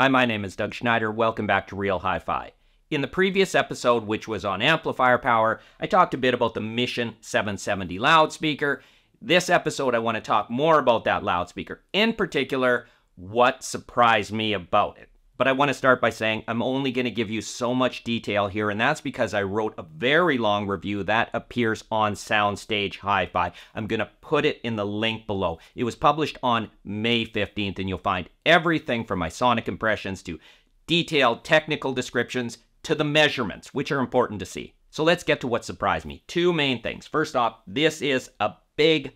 Hi, my name is Doug Schneider. Welcome back to Real Hi-Fi. In the previous episode, which was on amplifier power, I talked a bit about the Mission 770 loudspeaker. This episode, I want to talk more about that loudspeaker. In particular, what surprised me about it. But I want to start by saying I'm only going to give you so much detail here, and that's because I wrote a very long review that appears on Soundstage Hi-Fi. I'm going to put it in the link below. It was published on May 15th, and you'll find everything from my sonic impressions to detailed technical descriptions to the measurements, which are important to see. So let's get to what surprised me. Two main things. First off, this is a big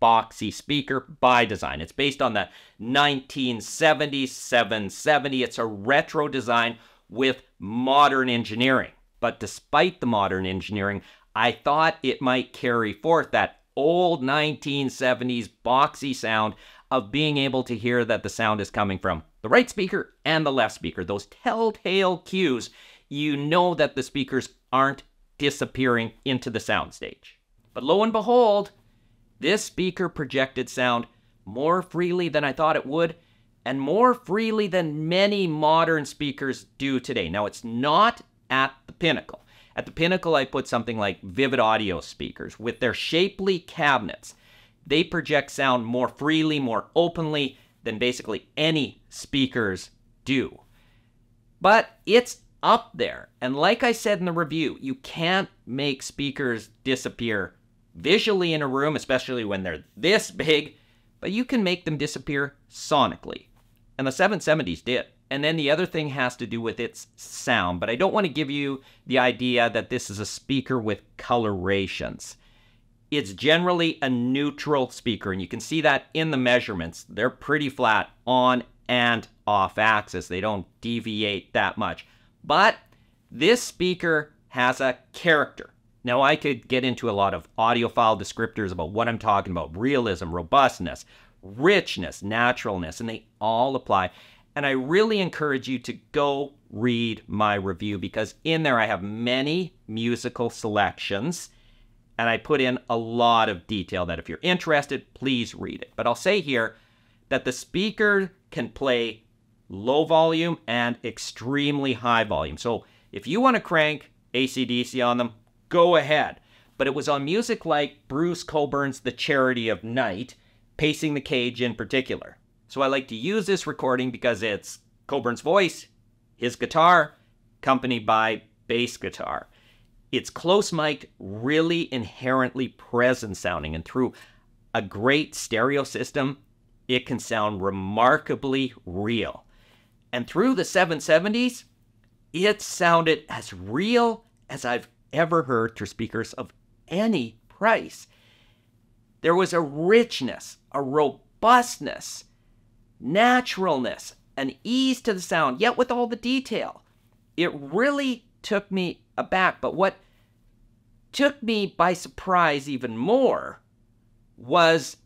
boxy speaker by design. It's based on the 1970s 770. It's a retro design with modern engineering. But despite the modern engineering, I thought it might carry forth that old 1970s boxy sound of being able to hear that the sound is coming from the right speaker and the left speaker. Those telltale cues, you know that the speakers aren't disappearing into the soundstage. But lo and behold, this speaker projected sound more freely than I thought it would, and more freely than many modern speakers do today. Now, it's not at the pinnacle. At the pinnacle, I put something like Vivid Audio speakers. With their shapely cabinets, they project sound more freely, more openly than basically any speakers do. But it's up there. And like I said in the review, you can't make speakers disappear visually in a room, especially when they're this big, but you can make them disappear sonically. And the 770s did. And then the other thing has to do with its sound, but I don't want to give you the idea that this is a speaker with colorations. It's generally a neutral speaker, and you can see that in the measurements. They're pretty flat on and off axis. They don't deviate that much. But this speaker has a character. Now, I could get into a lot of audiophile descriptors about what I'm talking about: realism, robustness, richness, naturalness, and they all apply. And I really encourage you to go read my review, because in there I have many musical selections, and I put in a lot of detail that if you're interested, please read it. But I'll say here that the speaker can play low volume and extremely high volume. So if you want to crank AC/DC on them, go ahead. But it was on music like Bruce Coburn's The Charity of Night, Pacing the Cage in particular. So I like to use this recording because it's Coburn's voice, his guitar, accompanied by bass guitar. It's close-mic'd, really inherently present sounding, and through a great stereo system, it can sound remarkably real. And through the 770s, it sounded as real as I've ever heard through speakers of any price. There was a richness, a robustness, naturalness, an ease to the sound, yet with all the detail. It really took me aback, but what took me by surprise even more was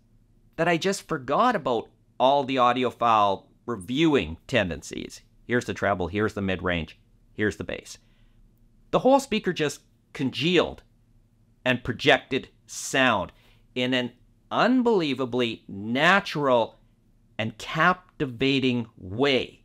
that I just forgot about all the audiophile reviewing tendencies. Here's the treble, here's the mid-range, here's the bass. The whole speaker just congealed and projected sound in an unbelievably natural and captivating way.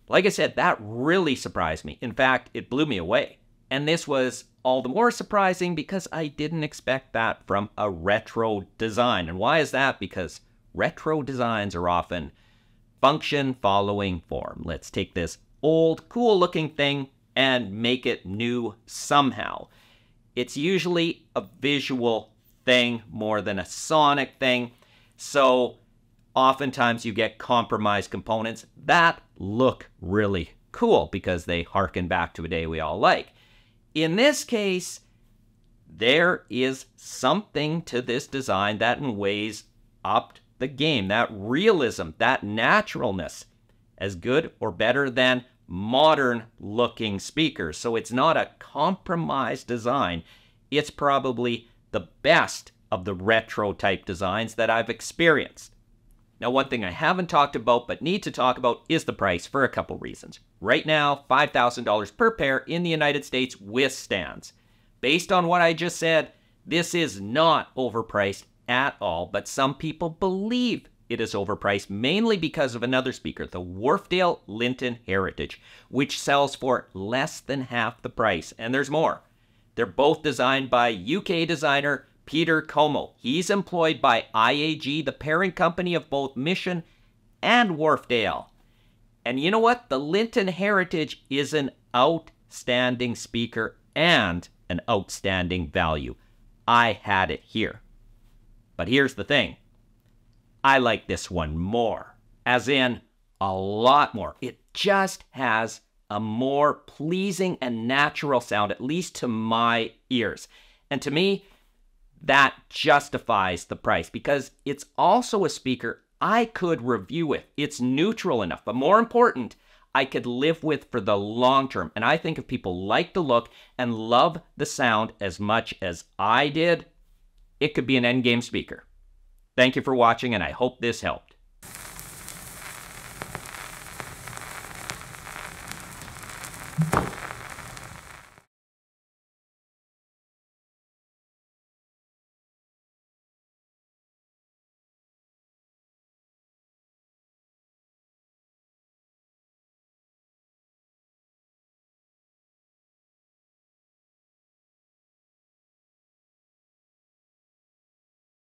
Like I said, that really surprised me. In fact, it blew me away. And this was all the more surprising because I didn't expect that from a retro design. And why is that? Because retro designs are often function following form. Let's take this old, cool-looking thing and make it new somehow. It's usually a visual thing more than a sonic thing. So oftentimes you get compromised components that look really cool because they harken back to a day we all like. In this case, there is something to this design that in ways upped the game. That realism, that naturalness, as good or better than modern looking speakers. So it's not a compromised design. It's probably the best of the retro type designs that I've experienced. Now, one thing I haven't talked about but need to talk about is the price for a couple reasons. Right now, $5,000 per pair in the United States with stands. Based on what I just said, this is not overpriced at all, but some people believe it is overpriced mainly because of another speaker, the Wharfedale Linton Heritage, which sells for less than half the price. And there's more. They're both designed by UK designer Peter Como. He's employed by IAG, the parent company of both Mission and Wharfedale. And you know what? The Linton Heritage is an outstanding speaker and an outstanding value. I had it here. But here's the thing. I like this one more. As in, a lot more. It just has a more pleasing and natural sound, at least to my ears. And to me, that justifies the price because it's also a speaker I could review with. It's neutral enough, but more important, I could live with for the long term. And I think if people like the look and love the sound as much as I did, it could be an endgame speaker. Thank you for watching, and I hope this helped.